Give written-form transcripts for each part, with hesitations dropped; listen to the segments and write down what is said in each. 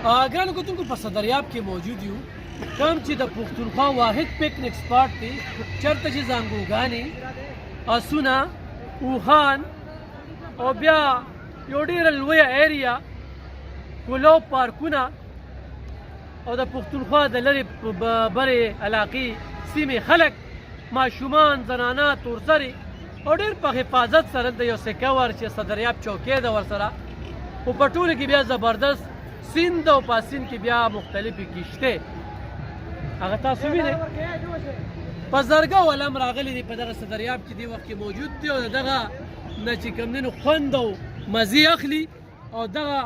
ګرانو کتونکو په صدریاب کې موجود یو کوم چې د پښتونخوا واحد پکنیک سپاټ دی چېرته چې زانګوګانې آسونه اوښان او بیا یو ډېره لویه ایریا کلو پارکونه او د پښتونخوا د لرې برې علاقې سیمې خلک ماشومان زنانه تورسرې او ډېر په حفاظت سره د یو سکور چې صدریاب چوکۍ ده ورسره خو په ټولو کې بیا زبردست سیند او په سیند کې بیا مختلفې کښتې هغه تاسو وینئ په زرګه ولم راغلی دی په دغه صدریاب کې دې وخت کې موجود دی او د دغه نه چې کوم دی نو خوند او مزې اخلي او دغه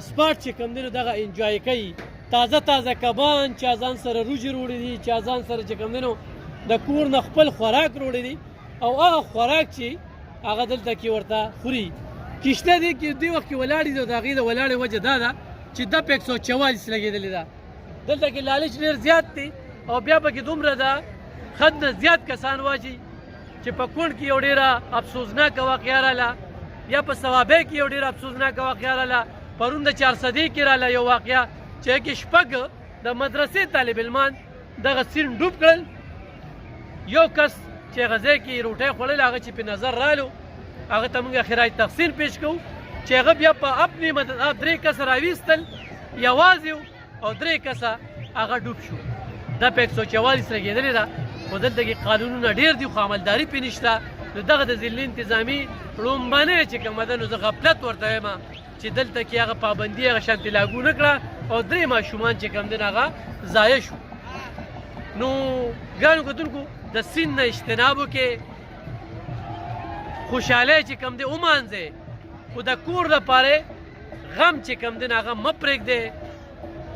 سپاټ چې کوم دی نو دغه انجوای کوي تازه تازه کبان چا ځان سره روجې روړي دي چا ځان سره چې کوم دی نو د کور نه خپل خوراک روړي دي او هغه خوراک چې هغه دلته کې ورته خوري کښته دی کې دې وخت کې ولاړې دي او د هغې د ولاړې وجه دا ده چې ده په 144 لګېدلې ده دلته کې لالچ ډېر زیات دی او بیا پکې دومره ده حد نه زیات کسان واچي چې په کونډ کې یو ډېره افسوسناکه واقعه راله یا په ثوابۍ کې یو ډېره افسوسناکه واقعه راله پرون د 400 کې راله یو واقعه چې کې شپږ د مدرسې طالب علمان دغه سیند ډوب کړل یو کس چې هغه ځای کې روټۍ خوړل هغه چې په نظر رالو هغه ته موږ خراج تقسیم پیش کوو چې هغه بیا په اپنې مدد 3 کسه راویستل یوازې او 3 کسه هغه ډوب شو دا په 144 لګېدلې ده خو دلته کې قانونونه ډېر دي خو عملداري پرې نشته نو دغه د ضلعي انتظامي لومبنۍ چې کومه ده نو زه غفلت ورته وایم چې دلته کې هغه پابندي هغه شانتې لاګو نه کړه او 3 ماشومان چې کوم دی هغه ضایع شو نو ګرانو کتونکو د سیند نه اجتناب وکړئ خوشحالۍ چې کوم دی ومانځئ خو د کور دپاره غم چې کوم دی هغه مه پرېږدئ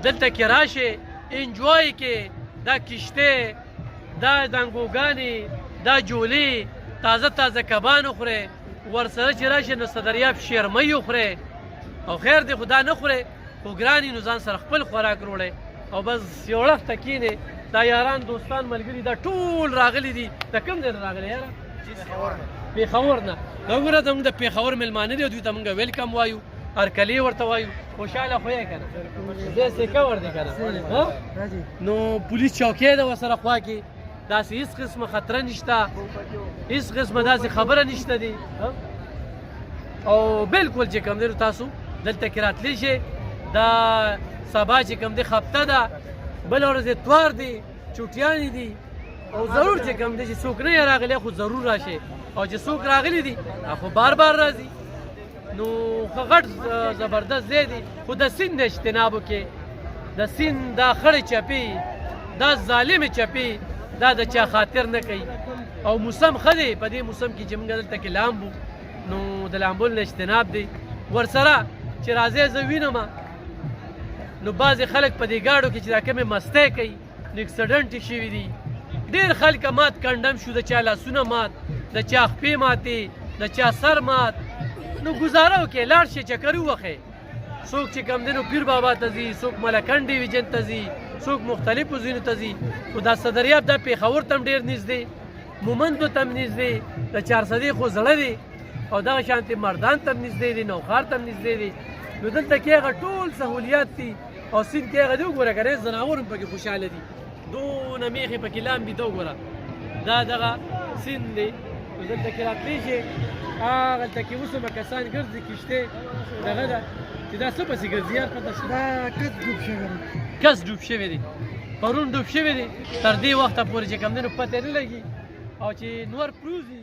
دلته کې راشئ انجوای کې دا کښتې دا زانګوګانې دا جولې تازه تازه کبان وخورئ ورسره چې راشئ نو صدریاب شیرمۍ وخورئ او خیر دی خو دا نه خورئ خو ګرانې نو ځان سره خپل خوراک روړئ او بس یو وخته کښېنئ دا یاران دوستان ملګري دا ټول راغلي دي د کوم ځای نه راغلي یاره پېښور نه دا وګوره زموږ د پېښور مېلمانه دي او دوی ته موږ ویلکم وایو هرکلی ورته وایو خوشحاله خو یې که نه دی سکور دی که نه نو پولیس چوکۍ ده ورسره خوا کې داسې هېڅ قسمه خطره نشته هېڅ قسمه داسې خبره نشته دی او بلکل چې کوم دی نو تاسو دلته کې راتلی شئ دا سبا چې کوم دی هفته ده بله ورځ اتوار دی چوټیانې دي او ضرور چې کوم دی چې څوک نه یې راغلی خو ضرور راشئ او چې څوک راغلی دي خو بار بار راځي نو ښه غټ زبردست ځای دی خو د سیند اجتناب وکړئ د سیند دا خړې چپې دا ظالمې چپې دا د چا خاطر نه کوي او موسم ښه دی په دې موسم کې چې موږ دلته کې لامبو نو د لامبو نه اجتناب دی ورسره چې راځئ زه وینم نو بعضې خلک په دې ګاډو کې چې دا کومې مستۍ کوي نو اکسیډنټ یې شوي دي ډېر خلک مات کنډم شو د چا لاسونه مات د چا خپې ماتې د چا سر مات نو ګزاره وکړئ لاړ شئ چکر ووهئ څوک چې کوم دی نو پیر بابا ته ځي څوک ملکن ډیویژن ته ځي څوک مختلفو ځایونو ته ځي خو دا صدریاب دا پېښور ته هم ډېر نږدې مومندو ته هم نږدې د 400 خو زړه دی او دغه شانتې مردان ته هم نږدې دی نوښار ته هم نږدې دی نو دلته کې هغه ټول سهولیات دي او سیند کې هغه دی وګوره که نه ځناور هم پکې خوشحاله دي دونه میخې پکې لامبي ته وګوره دا دغه سیند دی نو دلته کې راتلی شئ هغلته کې اوس هم کسان ګرځي کښتې دغه ده چې دا څه پسې ګرځي یار پته شته دا کس ډوب شوی دی پرون ډوب شوی دی تر دې وخته پورې چې کوم دی نو پته نه لګي او چې نور پروزي